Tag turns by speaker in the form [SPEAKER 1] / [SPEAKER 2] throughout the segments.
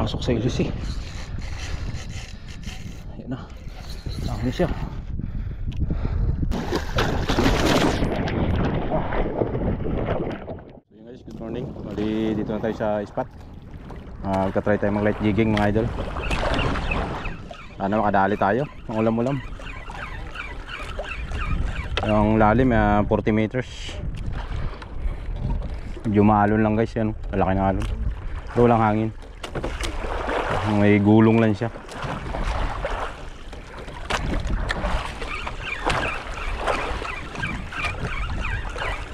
[SPEAKER 1] Pumasok sa ilis eh. Ayan na. Dami siya. So yun guys, good morning. Bali dito na tayo sa spot. Magta-try tayo mag light jigging mga idol. Sana makadali tayo ng ulam-ulam. Yung lalim 40 meters. Medyo maalon lang guys yan. Malaki na alon. Pero walang hangin. May gulong lang siya.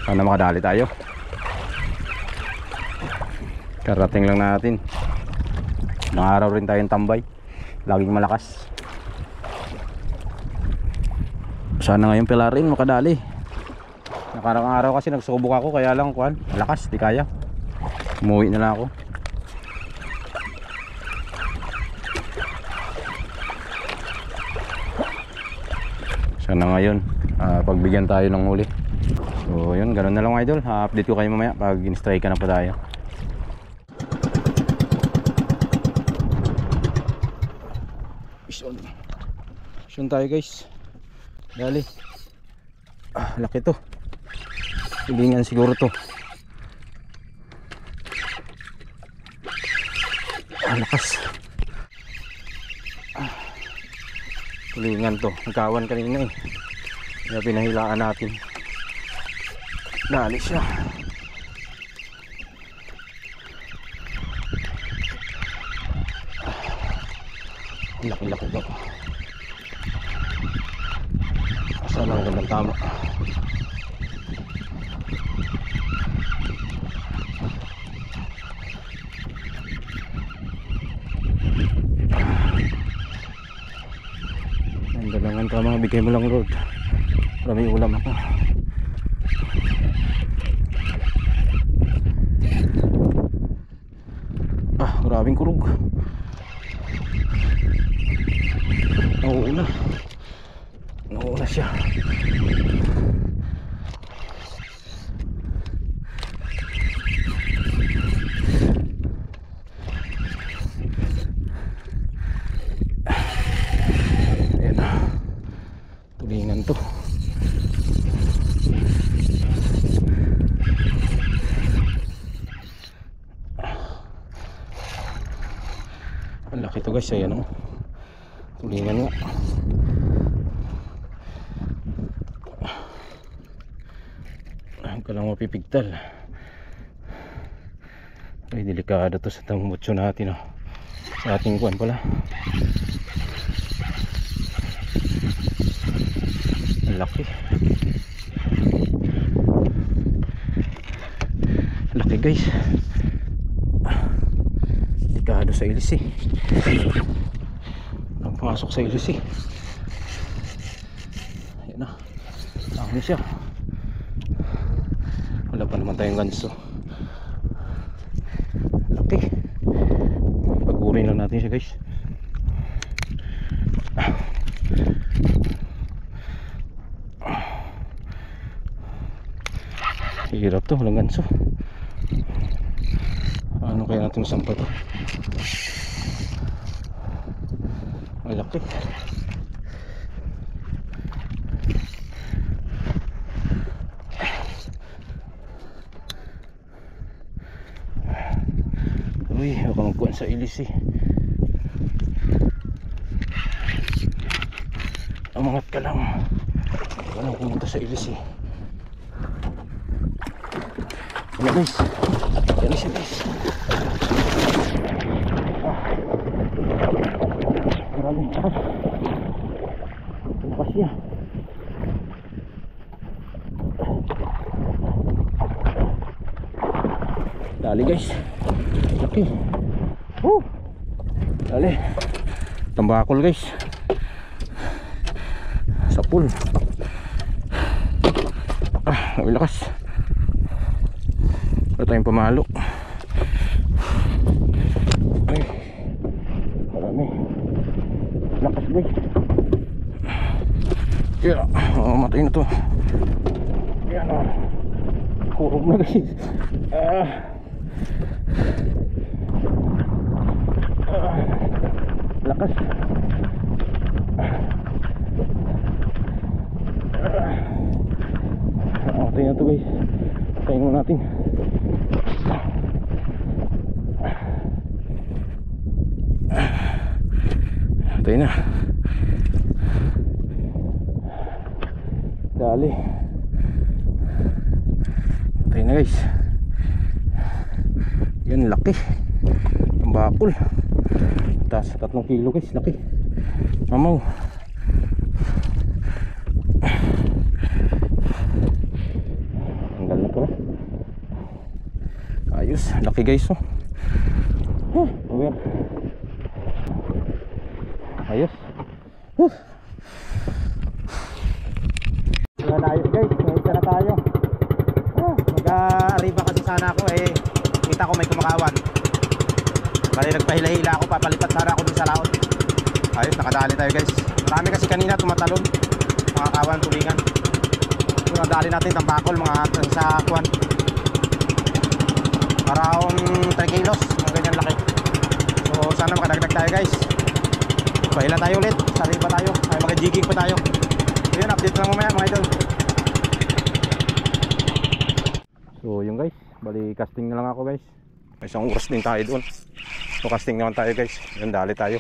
[SPEAKER 1] Sana makadali tayo. Karating lang natin. Ilang araw rin tayong tambay. Laging malakas. Sana ngayon pala rin makadali. Nakarang araw kasi nagsubok ako, kaya lang kuan, malakas, di kaya. Umuwi na lang ako. Sana ngayon pagbigyan tayo ng huli. So yun, ganoon na lang idol. Update ko kayo mamaya pag in-strike ka na po tayo. Mission tayo guys. Dali. Laki to. Tulingan siguro to. Lakas. Tulingan to. Nagkawan kanina eh. Kaya pinahilaan natin. Dali siya. Laki-laki to. Saan ang gandang tama. Ang galangan tama. Bigay mo lang road. Marami ulam ako. Maraming kurog. Nauuna siya. Ayan na. Tulingan to. Ang laki to guys, ayan o. Tulingan nga. Ang kalang mapipigtal. Ay, delikado to sa tambutso natin o. Sa ating kuwan pala. Ang laki. Ang laki guys. Delikado sa ilis eh. Pumasok sa ilis eh. Ayan na. Dami siya. Wala pa naman tayong ganso. Laki. Pag-urin lang natin siya guys. Hirap to, walang ganso. Ano kaya natin masampa to? Malaki. Uy, baka magkuhan sa ilis eh. Umangat ka lang. Walang pumunta sa ilis eh. Yan guys. Yan siya guys. Maraming lakas. Lakas niya. Dali guys. Laki. Dali. Tambakol guys. Sa pool. May lakas. Wala tayong pamalo. Ay. Marami. Lakas guys. Yeah. Matay na to. Yan o. Kurog na guys. Lakas. Okay na to guys. Tayin mo natin. Tayin na. Dali. Tayin na guys. Yan, laki. Ang bakol. Taas 3 kilo guys, laki. Mamaw. Tanggal na pala. Ayos, laki guys oh. Over. Ayos. Wala na ayos guys, naisa na tayo. Mag-arriba kasi sana ako eh. Kita ko may kumakawan. Bali nagpahila-hila ako, papalipat sana ako dun sa laot. Ayos, nakadali tayo guys. Marami kasi kanina tumatalon. Mga kawan, tulingan. So nadali natin tambakol mga sa kuwan. Around 3 kilos, mga ganyan laki. So sana makadagdag tayo guys. Pahila tayo ulit, sariba tayo. Ay mag-jigging pa tayo. So yun, update lang mamaya mga idol. So yun guys, bali casting na lang ako guys. May isang oras din tayo doon. So casting naman tayo guys. Yun, dali tayo.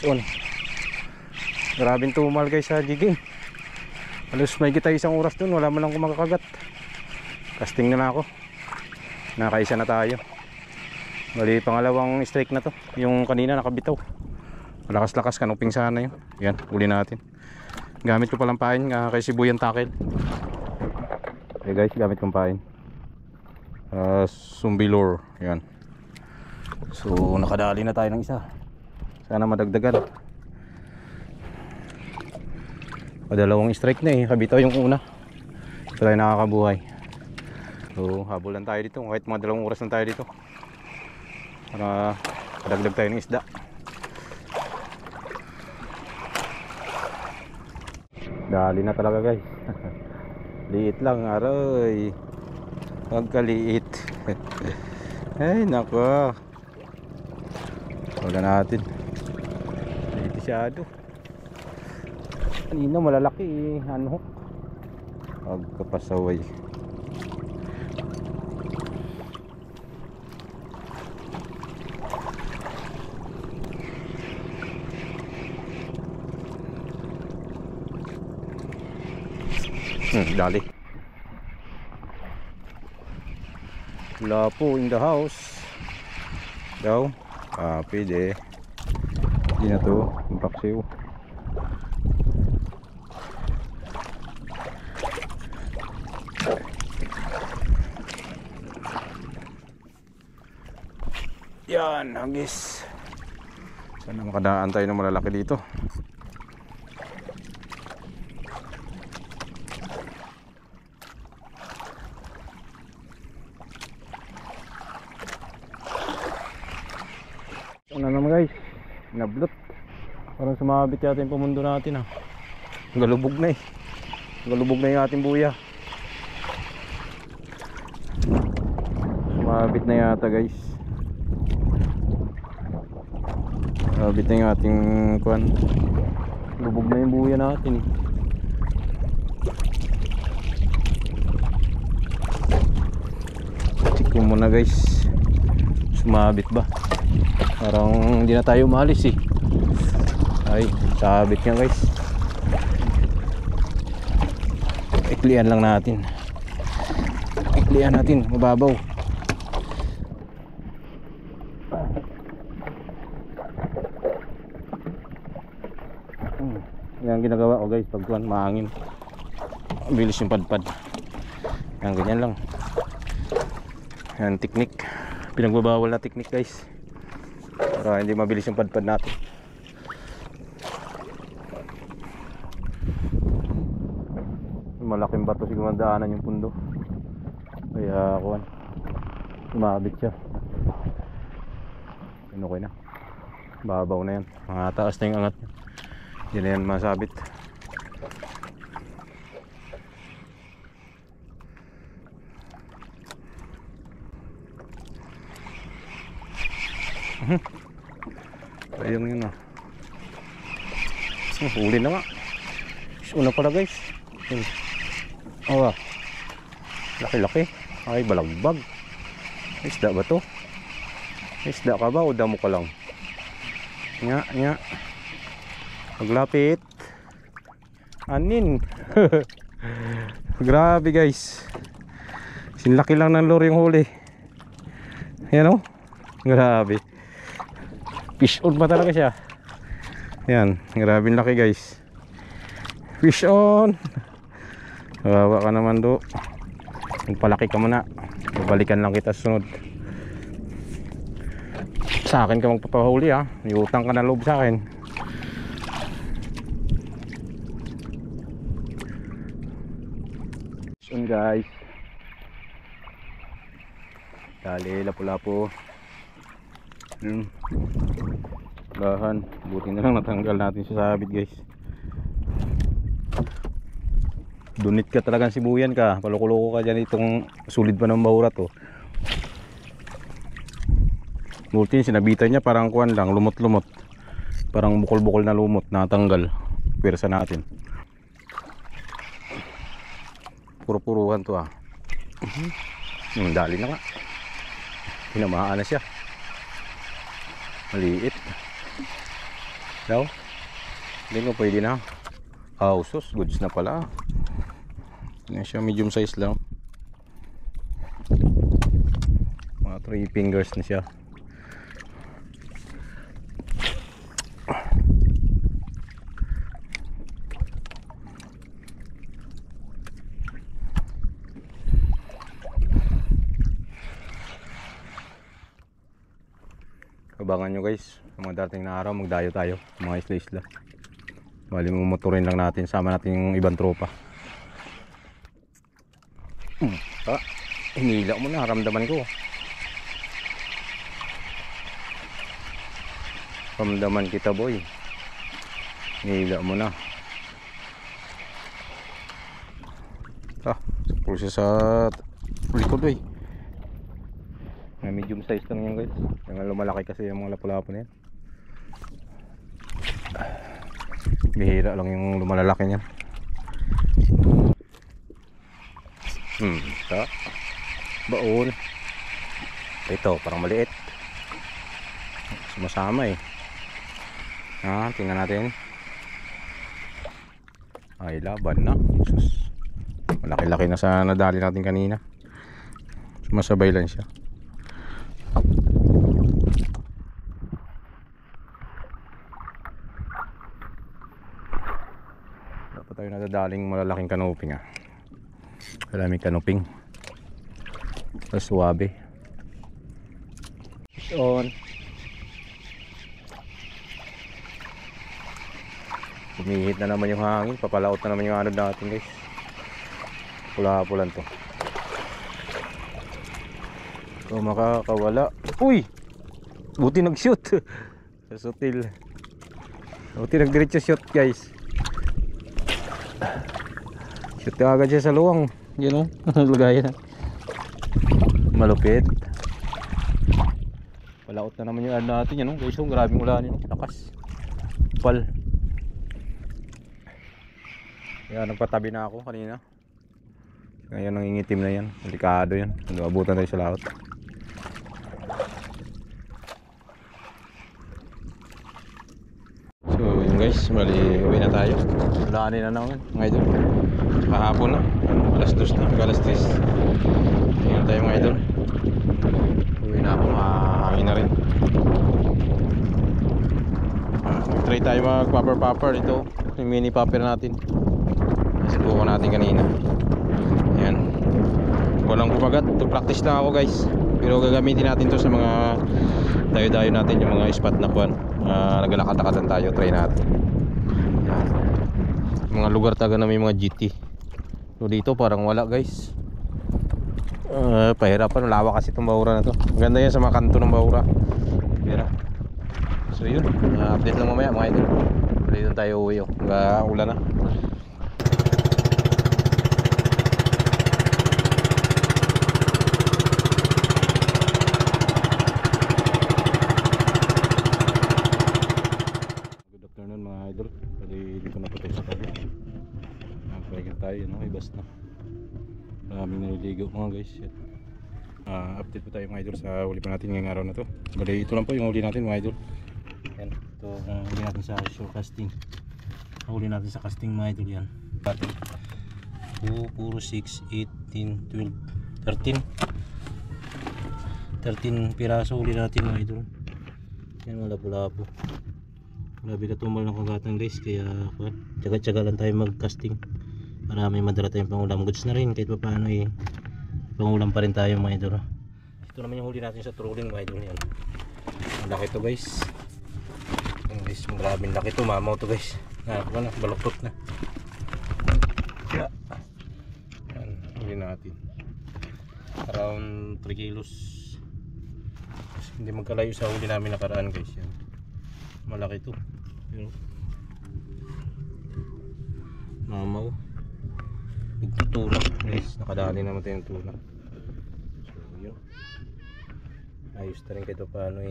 [SPEAKER 1] Yun. Grabing tumal guys sa jigging. Halos may kita isang oras doon, wala man lang kumakagat. Casting na lang ako. Nakaisa na tayo. Bali pangalawang strike na to. Yung kanina nakabitaw. Malakas-lakas, kanuping sana yun. Yan, uli natin. Gamit ko palang pain kay Sibuyan Tackle. Okay guys, gamit kong pain. Sumbilor. Yan. So nakadali na tayo ng isa. Sana madagdagan. Dalawang strike na eh. Kabitaw yung una. Ito tayo nakakabuhay. So habulan tayo dito. Kahit mga 2 oras lang tayo dito para madagdag tayo ng isda. Dali na talaga guys. Liit lang, aroy. Pagkaliit. Ay nako. Wala natin. Liit masyado. Kanina malalaki eh. Ano? Pagkapasaway. Dali. Lapo in the house. Daw. Pwede. Hindi na to. Ang paksiw. Yan, hagis. Sana makadaan tayo ng malalaki dito. Una naman guys, nablot. Parang sumabit yata yung pamundo natin ah. Galubog na eh. Galubog na yung ating buya. Sumabit na yata guys. Sumabit na yung ating kuwan. Lubog na yung buya natin eh. Check ko muna guys. Sumabit ba? Parang hindi na tayo umalis eh. Ay, sabit nga guys. Iklian lang natin. Iklian natin, mababaw. Yan ginagawa ko guys pag tuwan mahangin. Bilis yung padpad. Yan, ganyan lang. Yan, teknik. Pinagbabawal na teknik guys. Para hindi mabilis yung padpad natin. Malaking bato siguro daanan yung pundo. Kaya kuwan, umabit siya. Okay na. Babaw na yan. Mga taas na yung angat. Hindi na yan masabit. Ayun yun ah. Huli na nga. Una pala guys. Yun. Oh, laki-laki. Ay, balagbag. Isda ba to? Isda ka ba o damo ka lang? Nya. Paglapit. Anin. Grabe guys. Sinlaki lang ng lure yung huli. Ayan o. Grabe. Fish on pa talaga siya. Ayan. Grabe laki guys. Fish on. Kawawa ka naman do. Magpalaki ka muna. Babalikan lang kita sunod. Sa akin ka magpapahuli ha. May utang ka na loob sa akin. Fish on guys. Dali, lapu-lapu. Bahan. Buti na lang natanggal natin sa sabit guys. Dunit ka talagang sibuyan ka. Paloko-loko ka dyan. Itong sulid pa ng bahura to. Buti sinabitan niya parang kuwan lang. Lumot-lumot. Parang bukol-bukol na lumot. Natanggal. Pwersa natin. Puro-puruhan to ah. Dali na nga. Tinamaan na siya. Maliit. Daw. Hindi ko pwede na. Sus, goods na pala. Yan siya, medium size lang. Mga 3 fingers na siya. Abangan nyo guys, sa mga dating na araw magdayo tayo, mga isla-isla. Bali mumotorin lang natin, sama natin yung ibang tropa. Hinila mo na, ramdaman ko. Ramdaman kita boy. Hinila mo na. Sapul siya sa likod boy. Medium size lang yan guys. Yung lumalaki kasi yung mga lapu-lapu na yan. Bihira lang yung lumalalaki niyan. Baon. Ito parang maliit. Sumasama eh. Tingnan natin. Ay laban na. Sus. Malaki-laki na sa nadali natin kanina. Sumasabay lang siya. Dapat tayo nadadaling malalaking kanuping ah. Maraming kanuping. Suwabe. Fish on. Humihit na naman yung hangin. Papalaot na naman yung anod natin guys. Pula-pulan to. So makakawala. Uy! Buti nag-shoot. Sa sutil. Buti nag-diretso shoot guys. Shoot agad siya sa luwang. Yun o. Lagayan. Malupit. Palaot na naman yung ano natin. Yan o guys. Grabing ulan yun. Lakas. Pal. Yan. Nagpatabi na ako kanina. Ngayon nangingitim na yan. Delikado yan. Abutan tayo sa laot. So yun guys. Mali uwi na tayo. Ulaanin na naman. Ngayon. Kahapon na. Alas 2 na. Alas 3. Ngayon tayo mga idol. Uwi na ako. Mahangin na rin. Try tayo mag popper ito. Yung mini popper natin. Nasubukan natin kanina. Ayan. Walang kumagat. To practice lang ako guys. Pero gagamitin natin to sa mga dayo-dayo natin. Yung mga spot na kuwan. Naglalakad-lakadan tayo. Try natin. Ayan. Mga lugar taga na may mga GT. So dito parang wala guys. Pahirapan. Lawa kasi itong bahura na to. Ganda yan sa mga kanto ng bahura. Pera. So yun, update lang mamaya mga idol. Dito tayo uwi oh. Ulan na. tayo, no? Ibas na. Maraming naliligo mga guys. Update po tayo mga idol sa huli pa natin ngayong araw na to. Bali ito lang po yung huli natin mga idol. Yan, ito ang huli natin sa shore casting. Huli natin sa casting mga idol yan. 2, 4, 6, 8, 10, 12, 13 piraso huli natin mga idol. Yan mga labo-labo. Grabe katumal ng kagatan guys. Kaya tsaga-tsaga lang tayo mag casting. Marami madala tayong pangulam. Goods na rin kahit pa paano eh. Pangulam pa rin tayo mga idol. Ito naman yung huli natin sa trolling mga idol. Yan. Ang laki to guys. Yan guys, maraming laki to. Mamaw to guys. Nakakuha na, baloktot na. Yan, huli natin. Around 3 kilos. Hindi magkalayo sa huli namin nakaraan guys. Yan. Malaki to. Pero mamaw. Nagtutulak guys, nakadali naman tayo ng tulak. So yun, ayos na rin kahit paano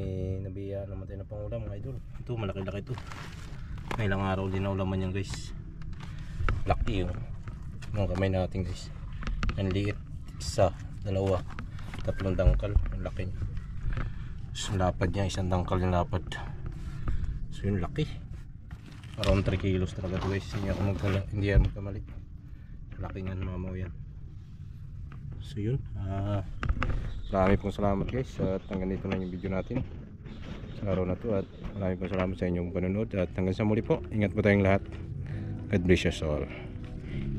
[SPEAKER 1] nabiya naman tayo ng pangulam mga idol. Ito malaki-laki to. May ilang araw din na ulaman yan guys. Laki yun mga kamay natin guys. Ang liit, 1, 2, 3 dangkal. Ang laki niya. So lapad niya, 1 dangkal yung lapad. So yun laki. Around 3 kilos talaga to guys. Hindi ako magkamali. Laki nga mamaw yan. So yun, marami pong salamat guys. At hanggang dito na yung video natin sa araw na to. At marami pong salamat sa inyong panonood. At hanggang sa muli po, ingat po tayong lahat. God bless us all.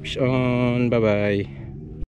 [SPEAKER 1] Peace on, bye bye.